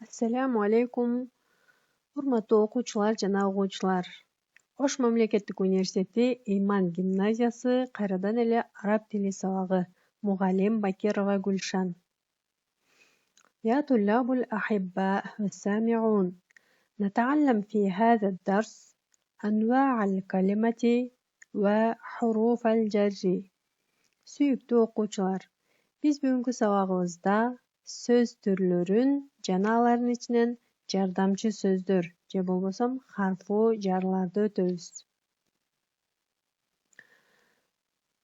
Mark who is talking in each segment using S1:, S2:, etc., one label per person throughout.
S1: Assalamu alaikum. Hurmatly okuwçular jana uguwçular. Ош мамлекеттик университети Ыйман гимназиясы кайрадан эле араб тили сабагы. Мугалим Бакирова Гүлшан. يا طلاب الأحباء والسامعون، نتعلم في هذا الدرس أنواع الكلمة وحروف الجر. Сүйүктүү окуучулар, биз бүгүнкү сабагыбызда сөз түрлөрүн жана алардын ичинен жардамчы сөздөр же болбосом харфу жарларды өтөбүз.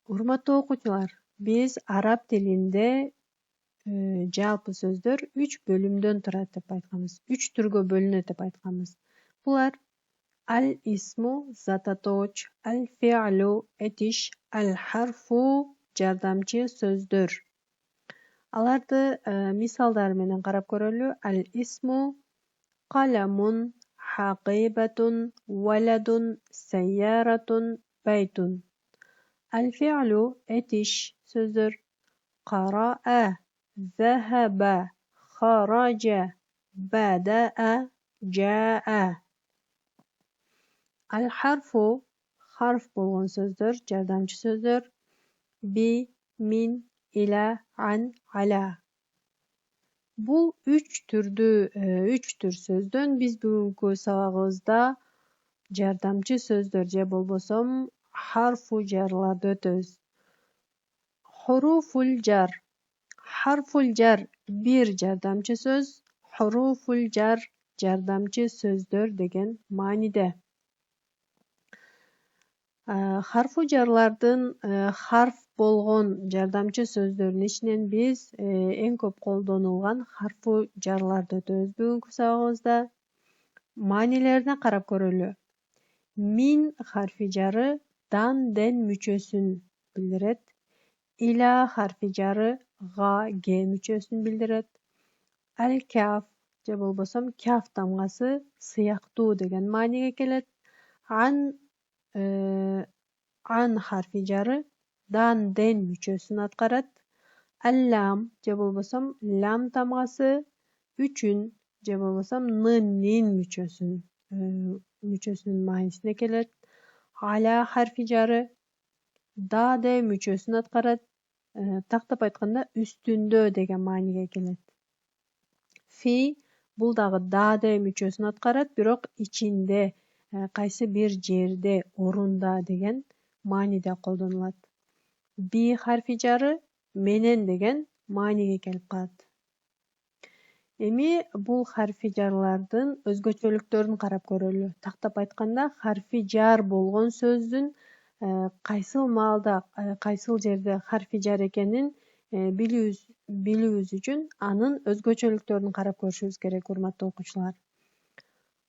S1: Урматтуу окуучулар, биз араб тилинде жалпы сөздөр 3 бөлүмдөн турат деп айтканбыз. 3 түргө бөлүнөт деп айтканбыз. Булар ал-исму, зататоч, ал-фи'лу, этиш, ал-харфу, жардамчы сөздөр. Аларды мисалдар менен карап көрөлү. Ал-исму qalamун, haqibатун, waladun, sayyaratun, baytun. Al-fi'lu etiş sözdür. Qara'a, zahaba, kharaja, bada'a, ja'a. Al-harfu harf bolgon sözdür, jardamчы sözdür. Bi, min, ila, an, ala. Бул 3 тür сөздөн биз бүгүнкү сабагыбызда жардамчы сөздөр же болбосом харфу жарларды өтөбүз. Хуруфул жар. Харфул жар бир жардамчы сөз, хуруфул жар жардамчы сөздөр деген мааниде. Харфу жарлардын харф болгон жардамчы сөздөрдүн ичинен биз эң көп колдонулган харфу жарларды өтөбүз бүгүнкү сабагыбызда. Маанилерине карап көрөлү. Мин харфи жары дан ден мүчөсүн билдирет. Ила харфи жары га ге мүчөсүн билдирет. Ал-каф же болбосом каф тамгасы сыяктуу деген мааниге келет. Ан харфи жары дан ден мүчөсүн аткарат. Аллам же болбосом лам тамгасы үчүн же болбосом нин мүчөсүнүн маанисине келет. Ала харфи жары даде мүчөсүн аткарат. Тактап айтканда үстүндө деген мааниге келет. Фи бул дагы даде мүчөсүн аткарат, бирок ичинде, кайсы бир жерде, орунда деген мааниде колдонулат. Би харфи жары менен деген мааниге келип калат. Эми бул харфи жарлардын өзгөчөлүктөрүн карап көрөлү. Тактап айтканда харфи жар болгон сөздүн кайсыл маалда, кайсыл жерде харфи жар экенин билүүбүз үчүн анын өзгөчөлүктөрүн карап көрүшүбүз керек, урматтуу окуучулар.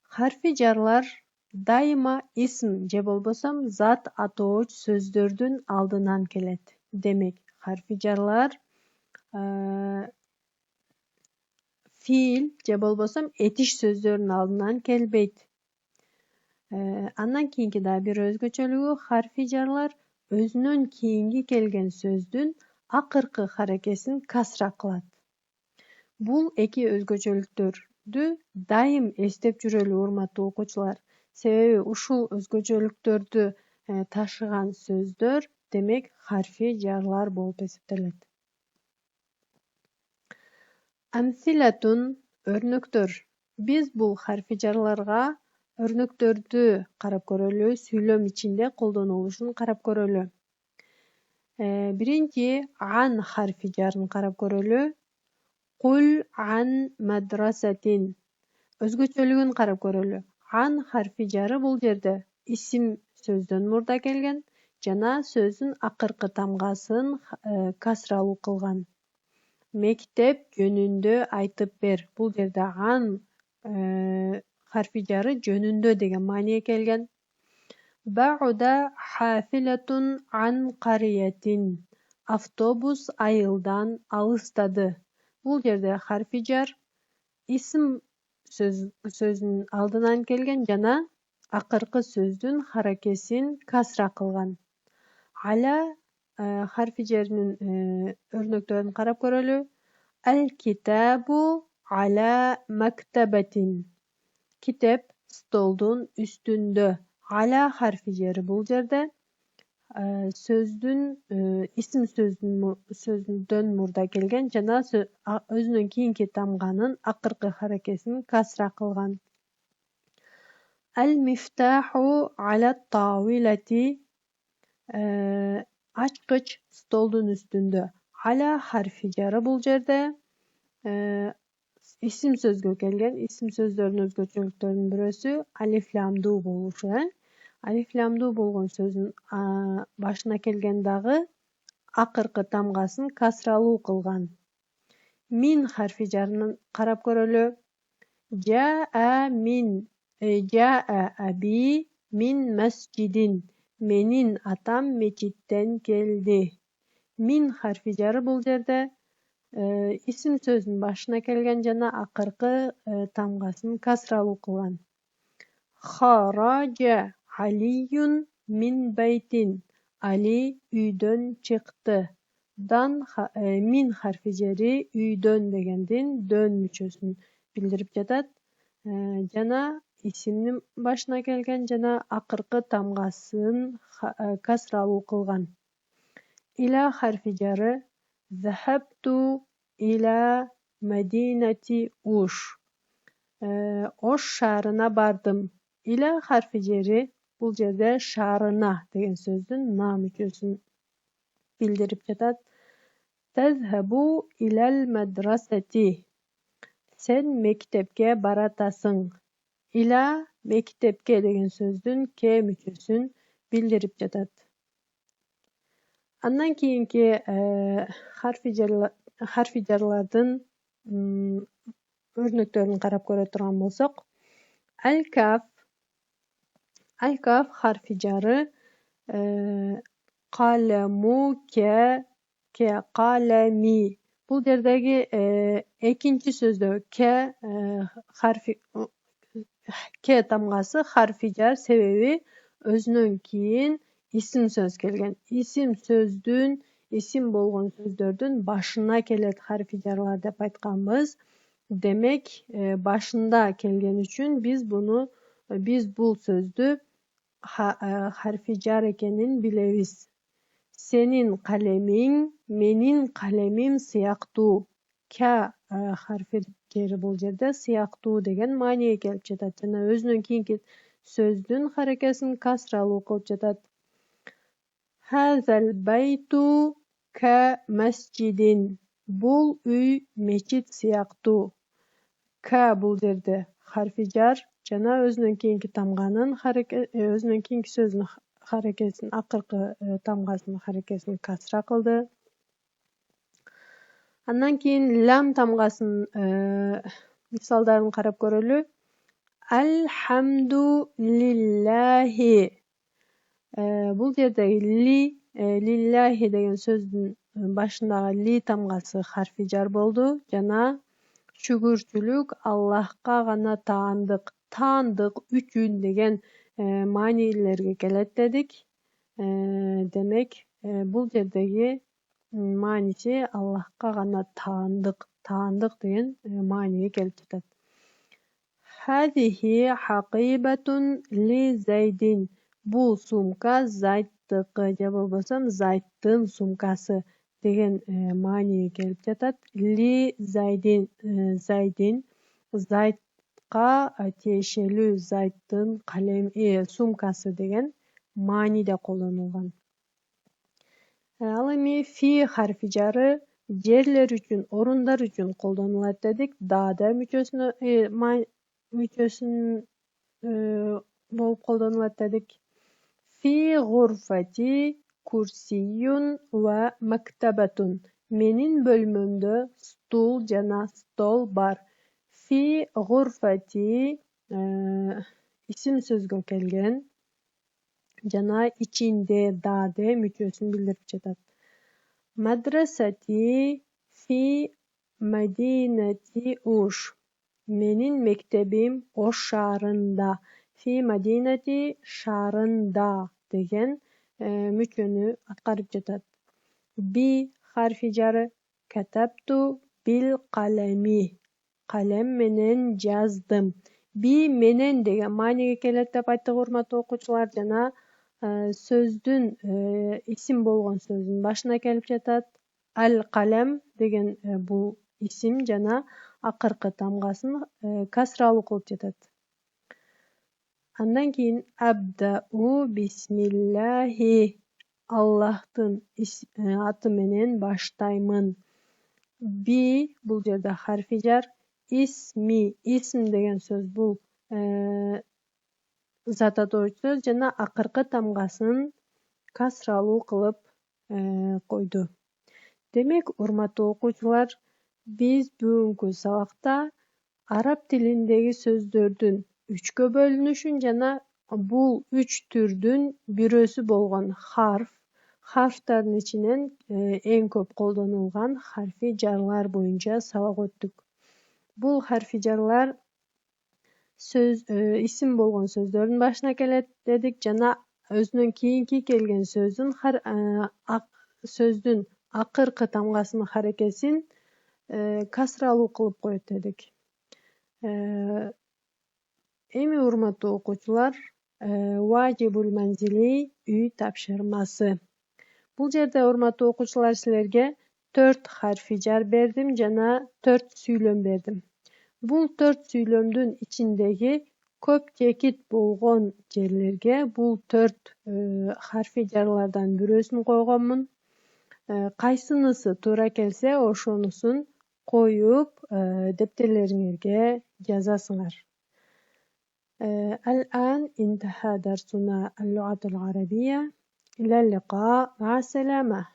S1: Харфи жарлар дайыма исм же болбосом зат атооч сөздөрдүн алдынан келет. Демек, харфи жарлар фиил же болбосом этиш сөздөрүнүн алдынан келбейт. Андан кийинки дагы бир өзгөчөлүгү, харфи жарлар өзүнөн кийинки келген сөздүн акыркы харекесин касра кылат. Бул эки өзгөчөлүктөрдү дайым эстеп жүрөлү, урматтуу окуучулар. Себеби ушул өзгөчөлүктөрдү ташыган сөздөр демек харфи жарлар болуп эсептелет. Амсилатун өрнөктөр. Биз бул харфи жарларга өрнөктөрдү карап көрөлү, сүйлөм ичинде колдонулушун карап көрөлү. Биринчи ан харфи жарын карап көрөлү. Кул ан мадрасатин. Өзгөчөлүгүн карап көрөлү. Ан харфи жары бул жерде исим сөздөн мурда келген жана сөздүн акыркы тамгасын касралуу кылган. Мектеп жөнүндө айтып бер. Бул жерде ан харфи жары жөнүндө деген мааниге келген. Бауда хафилатун ан кариятин. Автобус айылдан алыстады. Бул жерде харфи жар исим сөзүнүн алдынан келген жана акыркы сөздүн харакесин касра кылган. Ала харфи жарынын өрнөктөрүн карап көрөлү. Ал-китабу ala maktabatin. Kitap stoldun üstünde. Ala harfi jeri bul jerde isim sözdün murda kelgen jana özünün kийинки tamganın akırkı harekesini kasra kılgan. Al-miftahu ala tawilati. Açkıç stoldun üstünde. Ala harfi jeri bul jerde isim sözgө kelgen. İsim sözdөрүнүн özgöçөлүктөрүнүн birösü alif lam du boluşu. Alif lam du болгон сөздүн башына келген дагы акыркы тамгасын касралуу кылган. Min harfi жарынан карап көрөлү. Jaa abi min masjidin. Menin atam mechitten keldi. Min harfi jары бул жерде isim сөздүн башына келген жана акыркы тамгасын касралуу кылган. Хаража Алiyun min beytin. Ali үйдөн чыкты. Min harfi jeri үйдөн дегендин дөн мүчөсүн билдирип жатат. Жана исимдин башына келген жана акыркы тамгасын касралуу кылган. Ila harfi jары Zahabtu ila medinati Uş. Oş şahrına bardım. Ila harfi jeri bul жерде şahrına деген сөздүн na мүчөсүн билдирип жатат. Tezhebu ilal madrasati. Sen mektepke baratасың. Ila mektepke деген сөздүн ke мүчөсүн билдирип жатат. Андан кийинки harfi jarlardын өрнөктөрүн карап көрө турган болсок, al-kaf harfi jары qalamuke ke qalami. Бул жердеги экинчи сөздө ke тамгасы harfi jar себеби өзүнөн кийин isim söz kelgen. Isim болгон сөздөрдүн башына келет harfi jarlar деп айтканбыз. Demek başında kelgen үчүн biz бул сөздү harfi jar экенин билебиz. Senin kaleming menin kalemim сыяктуу. Ka harfi jeri бул жерде сыяктуу деген мааниге келип жатат. Жана өзүнөн кийинки сөздүн харекесин касралуу кылып жатат. Hazal baytu ka masjidin. Бул үй мечит сыяктуу. Ka бул жерде harfi jar жана өзүнөн кийинки сөздүн харекесин акыркы тамгасынын харекесин касра кылды. Андан кийин lam тамгасынын мисалдарын карап көрөлү. Alhamdu lillahi. Бул жерде lillahi деген сөздүн башындагы li тамгасы harfi jar болду жана шүгүрчүлүк Аллахка гана таандык, үчүн деген маанилерге келет дедик. Демек, бул жердеги мааниси Аллахка гана таандык деген мааниге келип жатат. Хазихи хакибатун ли Зайдин. Бул сумка Зайдтыкы же болбосо Зайдтын сумкасы деген мааниге келип жатат. Ли Зайдин Зайдка тиешелүү Зайдтын сумкасы деген мааниде колдонулган. Ал эми fi harfi jары жерлер үчүн, орундар үчүн колдонулат дедик. Даада мүчөсүн болуп колдонулат дедик. Fi ghurfati kursiyun va maktabatun. Менин бөлмөмдө стул жана стол бар. Fi ghurfati исим сөзгө келген жана ичинде даде мүчөсүн билдирип жатат. Madrasati fi madinati Uş. Менин мектебим Ош шаарында. Fi madinati шаарында деген мүчөнү аткарып жатат. Bi harfi jары катапту бил калеми. kalem menen жаздым. Bi menen деген маанеге келет деп айттык урматтуу окуучулар. Жана сөздүн исим болгон сөздүн башына келип жатат. Ал калем деген бул исим жана акыркы тамгасын касралуу кылып жатат. Андан кийин абдау бисмиллахи, Аллахтын аты менен баштаймын. Би бул жерде харфи жар, исми, исм деген сөз бул зат атоочу сөз жана акыркы тамгасын касралуу кылып койду. Демек, урматтуу окуучулар, биз бүгүнкү сабакта араб тилиндеги сөздөрдүн үчкө бөлүнүшүн жана бул үч түрдүн бирөөсү болгон харфтардын ичинен эң көп колдонулган харфи жарлар боюнча сабак өттүк. Бул харфи жарлар исим болгон сөздөрдүн башына келет дедик жана өзүнөн кийинки келген сөздүн акыркы тамгасынын харекесин касралуу кылып коет дедик. Эми урматтуу окуучулар, важибул манзили, үй тапшырмасы. Бул жерде урматтуу окуучулар силерге 4 харфи жар бердим жана 4 сүйлөм бердим. Бул 4 сүйлөмдүн ичиндеги көп жекит болгон жерлерге бул 4 харфи жарлардан бирөөсүн койгонмун. Кайсынысы туура келсе ошонусун коюп дептерлериңерге жазасыңар. الآن انتهى درسنا اللغة العربية. إلى اللقاء، مع السلامة.